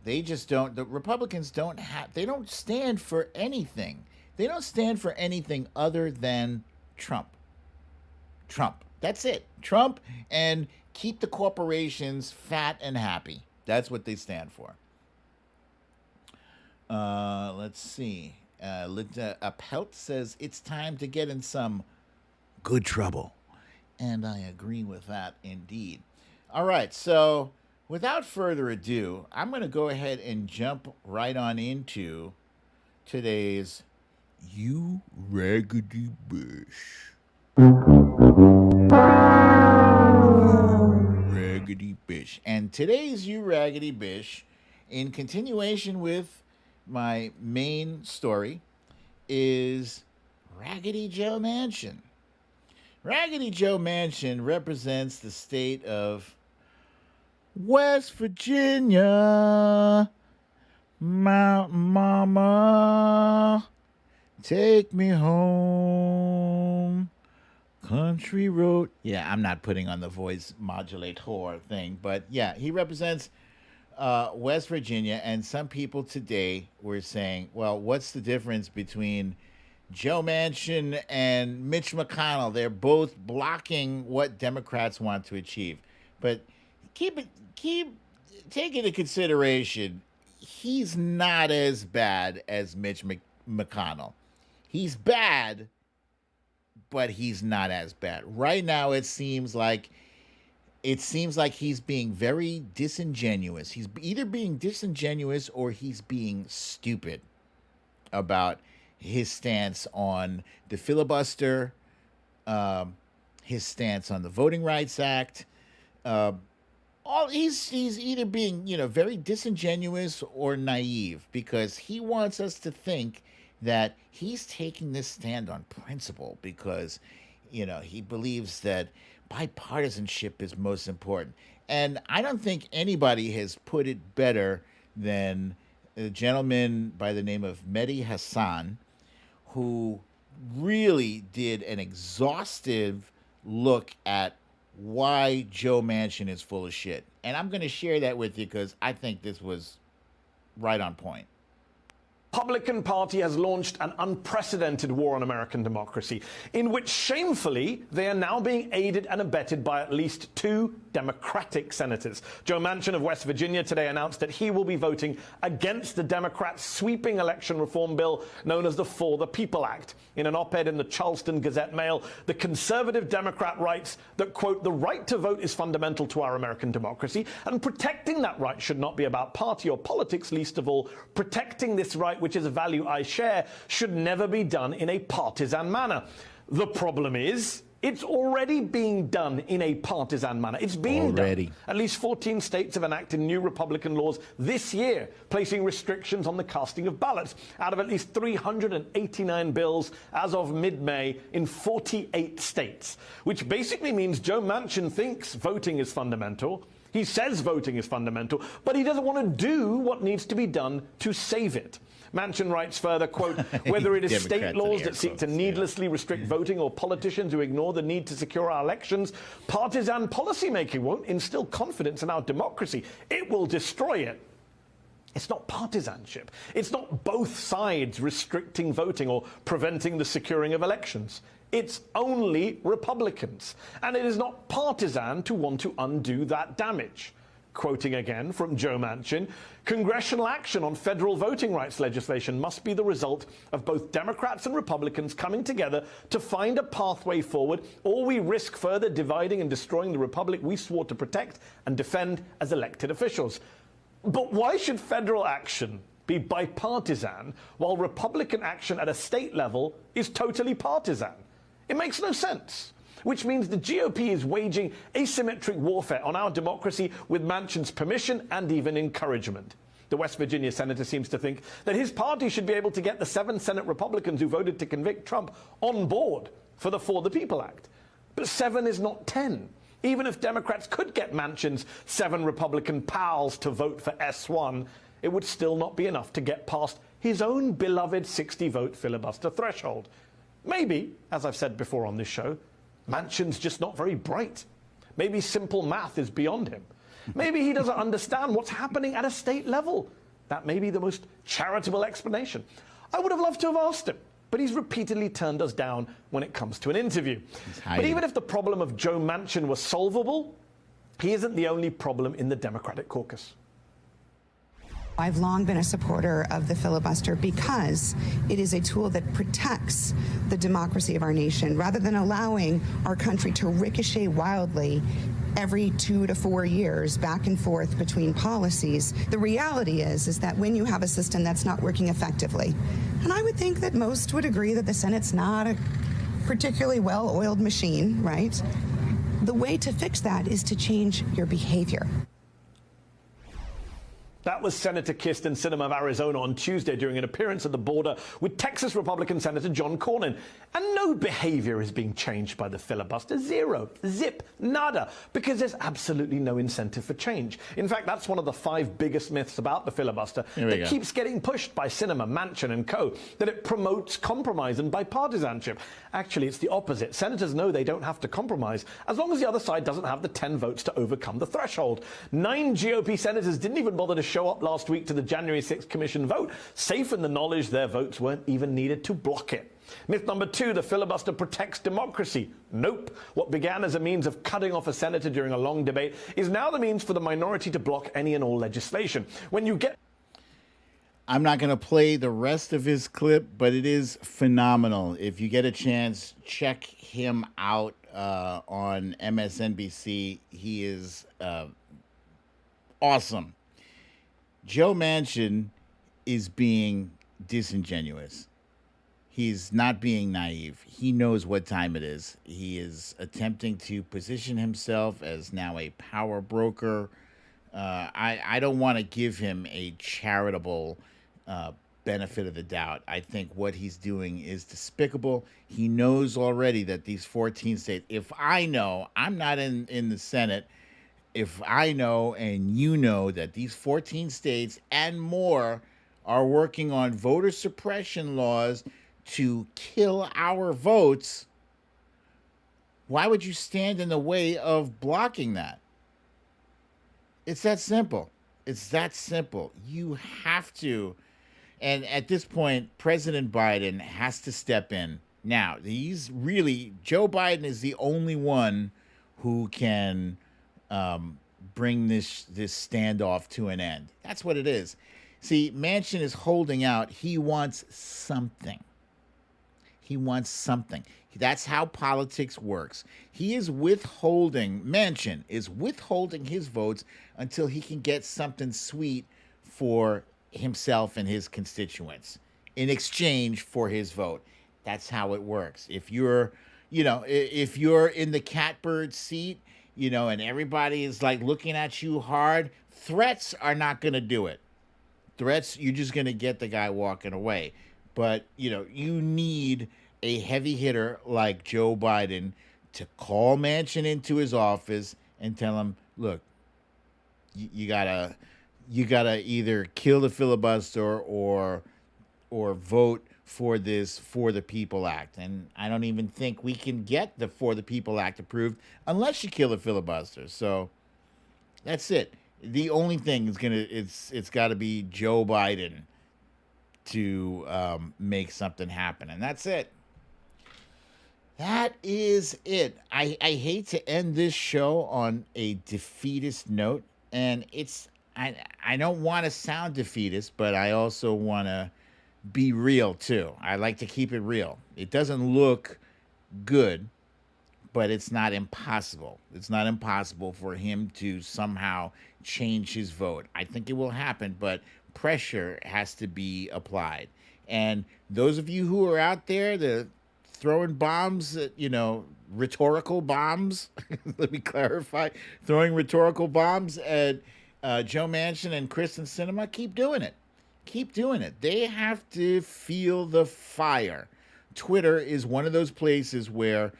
they just don't, the Republicans they don't stand for anything. They don't stand for anything other than Trump. Trump. That's it. Trump, and keep the corporations fat and happy. That's what they stand for. Let's see. Linda Appelt says it's time to get in some good trouble. And I agree with that indeed. All right, so without further ado, I'm going to go ahead and jump right on into today's You Raggedy Bish. Raggedy Bish. And today's You Raggedy Bish, in continuation with my main story, is Raggedy Joe Manchin. Raggedy Joe Manchin represents the state of West Virginia. Mountain Mama, take me home. Country road. Yeah, I'm not putting on the voice modulator thing, but yeah, he represents West Virginia, and some people today were saying, well, what's the difference between Joe Manchin and Mitch McConnell? They're both blocking what Democrats want to achieve. But keep take into consideration, he's not as bad as Mitch McConnell. He's bad, but he's not as bad. Right now, it seems like he's being very disingenuous. He's either being disingenuous or he's being stupid about his stance on the filibuster, his stance on the Voting Rights Act. He's either being, very disingenuous or naive, because he wants us to think that he's taking this stand on principle because, he believes that bipartisanship is most important. And I don't think anybody has put it better than a gentleman by the name of Mehdi Hassan, who really did an exhaustive look at why Joe Manchin is full of shit. And I'm going to share that with you because I think this was right on point. Republican Party has launched an unprecedented war on American democracy, in which shamefully they are now being aided and abetted by at least 2 Democratic senators. Joe Manchin of West Virginia today announced that he will be voting against the Democrats' sweeping election reform bill known as the For the People Act. In an op-ed in the Charleston Gazette-Mail, the conservative Democrat writes that, quote, "The right to vote is fundamental to our American democracy, and protecting that right should not be about party or politics. Least of all, protecting this right, which is a value I share, should never be done in a partisan manner." The problem is, it's already being done in a partisan manner. It's been done. At least 14 states have enacted new Republican laws this year, placing restrictions on the casting of ballots, out of at least 389 bills as of mid-May in 48 states, which basically means Joe Manchin thinks voting is fundamental. He says voting is fundamental, but he doesn't want to do what needs to be done to save it. Manchin writes further, quote, "Whether it is state laws that seek to needlessly restrict voting or politicians who ignore the need to secure our elections, partisan policymaking won't instill confidence in our democracy. It will destroy it." It's not partisanship. It's not both sides restricting voting or preventing the securing of elections. It's only Republicans. And it is not partisan to want to undo that damage. Quoting again from Joe Manchin, "Congressional action on federal voting rights legislation must be the result of both Democrats and Republicans coming together to find a pathway forward, or we risk further dividing and destroying the republic we swore to protect and defend as elected officials." But why should federal action be bipartisan while Republican action at a state level is totally partisan? It makes no sense. Which means the GOP is waging asymmetric warfare on our democracy with Manchin's permission and even encouragement. The West Virginia senator seems to think that his party should be able to get the 7 Senate Republicans who voted to convict Trump on board for the For the People Act. But 7 is not 10. Even if Democrats could get Manchin's 7 Republican pals to vote for S1, it would still not be enough to get past his own beloved 60-vote filibuster threshold. Maybe, as I've said before on this show, Manchin's just not very bright. Maybe simple math is beyond him. Maybe he doesn't understand what's happening at a state level. That may be the most charitable explanation. I would have loved to have asked him, but he's repeatedly turned us down when it comes to an interview. But even if the problem of Joe Manchin was solvable, he isn't the only problem in the Democratic caucus. I've long been a supporter of the filibuster because it is a tool that protects the democracy of our nation rather than allowing our country to ricochet wildly every 2 to 4 years back and forth between policies. The reality is that when you have a system that's not working effectively, and I would think that most would agree that the Senate's not a particularly well-oiled machine, right? The way to fix that is to change your behavior. That was Senator Kyrsten Sinema of Arizona on Tuesday during an appearance at the border with Texas Republican Senator John Cornyn. And no behavior is being changed by the filibuster. Zero. Zip. Nada. Because there's absolutely no incentive for change. In fact, that's one of the 5 biggest myths about the filibuster that keeps getting pushed by Sinema, Manchin and co. That it promotes compromise and bipartisanship. Actually, it's the opposite. Senators know they don't have to compromise as long as the other side doesn't have the 10 votes to overcome the threshold. 9 GOP senators didn't even bother to show up last week to the January 6th Commission vote, safe in the knowledge their votes weren't even needed to block it. Myth number 2, the filibuster protects democracy. Nope. What began as a means of cutting off a senator during a long debate is now the means for the minority to block any and all legislation. When you get... I'm not going to play the rest of his clip, but it is phenomenal. If you get a chance, check him out on MSNBC. He is awesome. Joe Manchin is being disingenuous. He's not being naive. He knows what time it is. He is attempting to position himself as now a power broker. I don't want to give him a charitable benefit of the doubt. I think what he's doing is despicable. He knows already that these 14 states, if I know, I'm not in the Senate, if I know and you know that these 14 states and more are working on voter suppression laws to kill our votes, why would you stand in the way of blocking that? It's that simple. It's that simple. You have to. And at this point, President Biden has to step in. Now, Joe Biden is the only one who can bring this standoff to an end. That's what it is. See, Manchin is holding out. He wants something. He wants something. That's how politics works. Manchin is withholding his votes until he can get something sweet for himself and his constituents in exchange for his vote. That's how it works. If you're in the catbird seat, and everybody is like looking at you hard, threats are not going to do it. Threats, you're just going to get the guy walking away. But, you need a heavy hitter like Joe Biden to call Manchin into his office and tell him, look, you gotta either kill the filibuster or vote for this For the People Act. And I don't even think we can get the For the People Act approved unless you kill the filibuster. So that's it. The only thing it's got to be Joe Biden to make something happen, and that's it. That is it. I hate to end this show on a defeatist note, and I don't want to sound defeatist, but I also want to be real too. I like to keep it real. It doesn't look good, but it's not impossible. It's not impossible for him to somehow change his vote. I think it will happen, but pressure has to be applied. And those of you who are out there that throwing bombs at, rhetorical bombs, let me clarify, throwing rhetorical bombs at Joe Manchin and Kristen Sinema, keep doing it. Keep doing it. They have to feel the fire. Twitter is one of those places where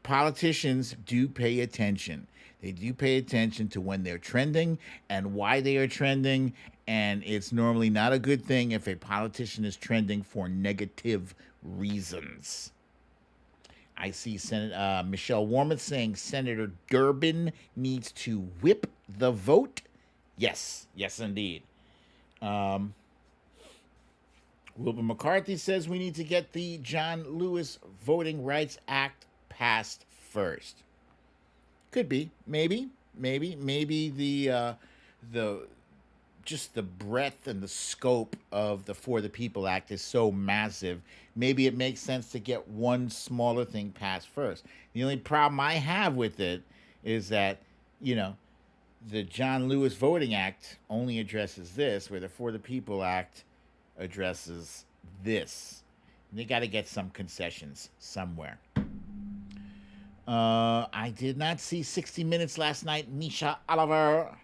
politicians do pay attention. They do pay attention to when they're trending and why they are trending, and it's normally not a good thing if a politician is trending for negative reasons. I see Michelle Warmoth saying Senator Durbin needs to whip the vote. Yes, indeed. Wilbur McCarthy says we need to get the John Lewis Voting Rights Act passed first. Could be, maybe the just the breadth and the scope of the For the People Act is so massive. Maybe it makes sense to get one smaller thing passed first. The only problem I have with it is that, the John Lewis Voting Act only addresses this, where the For the People Act addresses this. They got to get some concessions somewhere. I did not see 60 Minutes last night. Misha Oliver.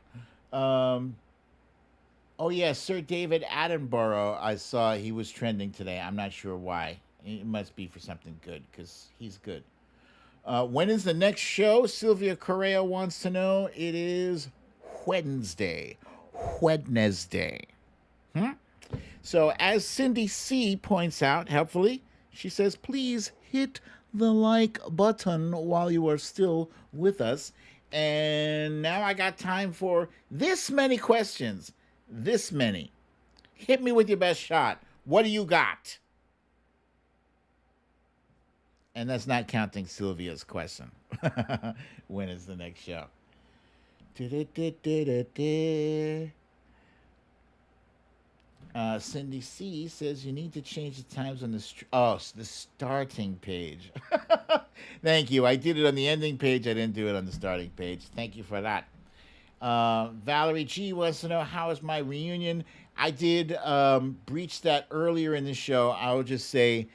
Oh, yeah, Sir David Attenborough, I saw he was trending today. I'm not sure why. It must be for something good, because he's good. When is the next show? Sylvia Correa wants to know. It is Wednesday. So as Cindy C. points out, helpfully, she says, please hit the like button while you are still with us. And now I got time for this many questions. This many. Hit me with your best shot. What do you got? And that's not counting Sylvia's question. When is the next show? Cindy C says you need to change the times on the the starting page. Thank you. I did it on the ending page. I didn't do it on the starting page. Thank you for that. Valerie G wants to know, how is my reunion? I did breach that earlier in the show. I will just say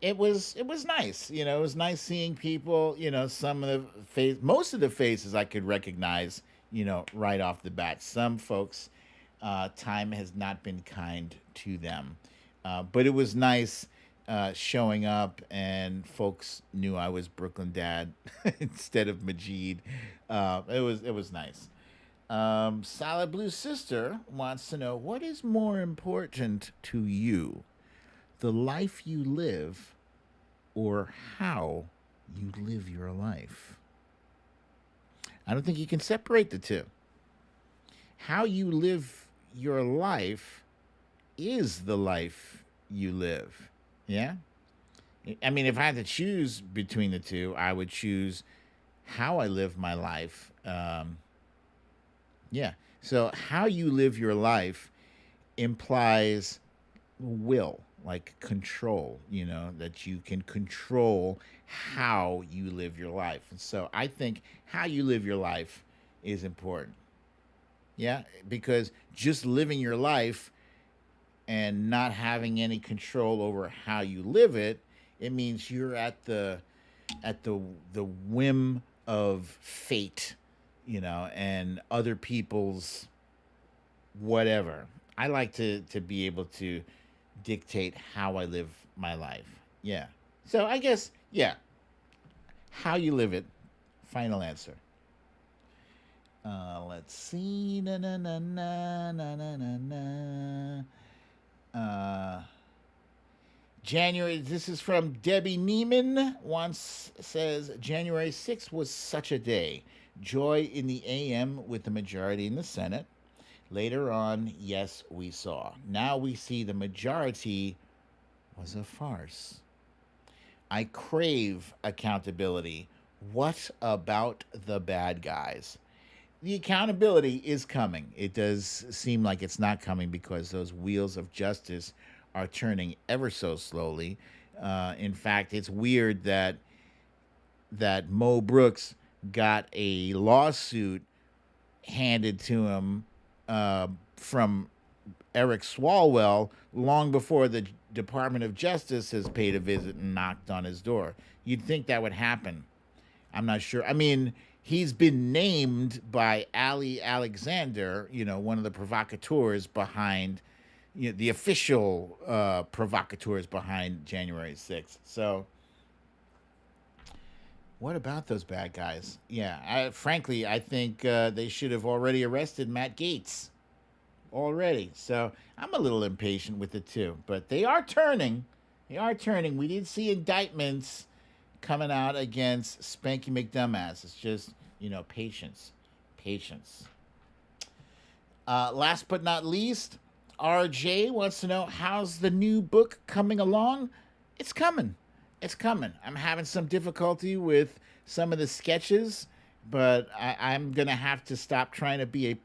it was nice. You know, it was nice seeing people. You know, some of the most of the faces I could recognize. You know, right off the bat. Some folks, time has not been kind to them, but it was nice showing up, and folks knew I was Brooklyn Dad instead of Majid. It was nice. Solid Blue Sister wants to know, what is more important to you, the life you live or how you live your life? I don't think you can separate the two. How you live your life is the life you live. Yeah? I mean, if I had to choose between the two, I would choose how I live my life. Yeah. So how you live your life implies will, like control, you know, that you can control how you live your life. And so I think how you live your life is important. Yeah, because just living your life and not having any control over how you live it, it means you're at the whim of fate, you know, and other people's whatever. I like to be able to dictate how I live my life. Yeah. So I guess, yeah, how you live it, final answer. Let's see. Na na na na na na na na. January. This is from Debbie Neiman. Once says January 6th was such a day. Joy in the AM with the majority in the Senate. Later on, yes, we saw. Now we see the majority was a farce. I crave accountability. What about the bad guys? The accountability is coming. It does seem like it's not coming because those wheels of justice are turning ever so slowly. In fact, it's weird that Mo Brooks got a lawsuit handed to him from Eric Swalwell long before the Department of Justice has paid a visit and knocked on his door. You'd think that would happen. I'm not sure. I mean, he's been named by Ali Alexander, you know, one of the provocateurs behind, you know, the official provocateurs behind January 6th. So what about those bad guys? Yeah, frankly, I think they should have already arrested Matt Gaetz already. So I'm a little impatient with it too. But they are turning. They are turning. We did see indictments coming out against Spanky McDumbass. It's just, you know, patience. Patience. Last but not least, RJ wants to know, how's the new book coming along? It's coming. It's coming. I'm having some difficulty with some of the sketches, but I'm going to have to stop trying to be a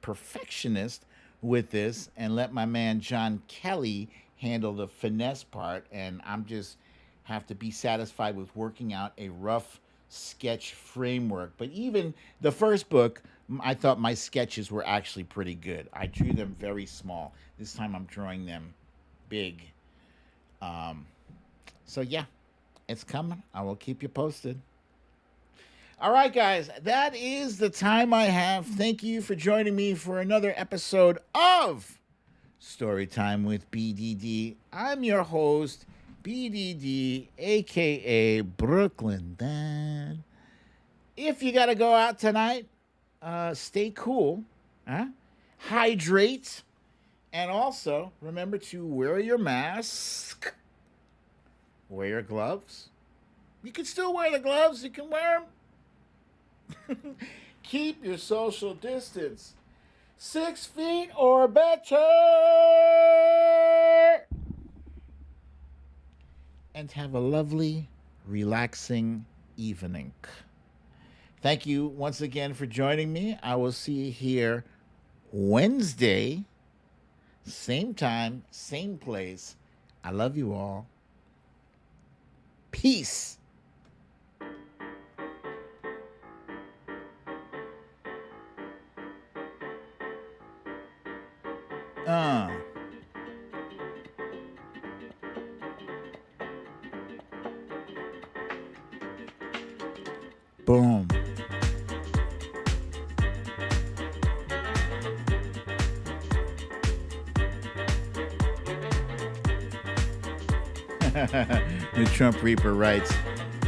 perfectionist with this and let my man John Kelly handle the finesse part, and I'm just have to be satisfied with working out a rough sketch framework. But even the first book, I thought my sketches were actually pretty good. I drew them very small. This time I'm drawing them big. So yeah, it's coming. I will keep you posted. All right, guys, that is the time I have. Thank you for joining me for another episode of Storytime with BDD. I'm your host, BDD, aka Brooklyn Dad. If you gotta go out tonight, stay cool, hydrate, and also remember to wear your mask, wear your gloves. You can still wear the gloves. You can wear them. Keep your social distance 6 feet or better. And have a lovely relaxing evening. Thank you once again for joining me. I will see you here Wednesday, same time, same place. I love you all. Peace. Boom. The Trump Reaper writes,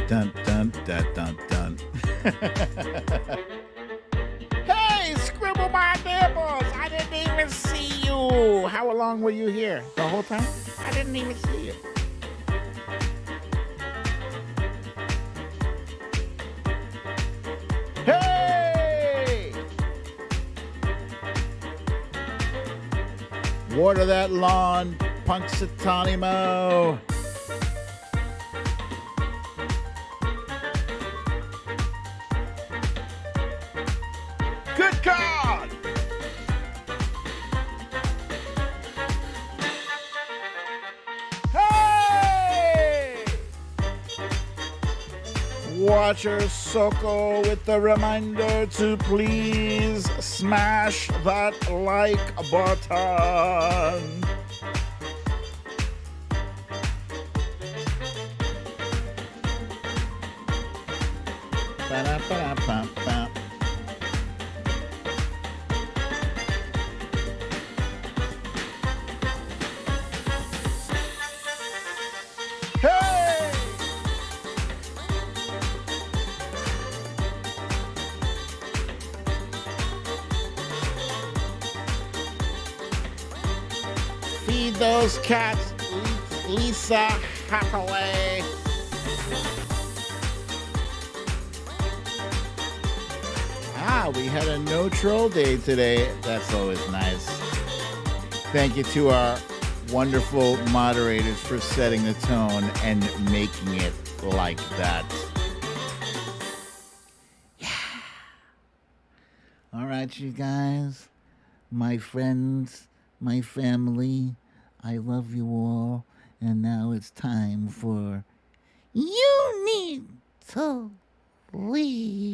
dun dun dun dun dun. Hey, Scribble My Nibbles! I didn't even see you. How long were you here? The whole time? I didn't even see you. Hey! Water that lawn, Punxsutawney. Good God! Hey! Watcher Soko with the reminder to please smash that like button. Ba-da-ba-da-ba-ba. Hey! Feed those cats, Lisa Hathaway. We had a no troll day today. That's always nice. Thank you to our wonderful moderators for setting the tone and making it like that. Yeah. All right, you guys, my friends, my family, I love you all. And now it's time for You Need to Leave.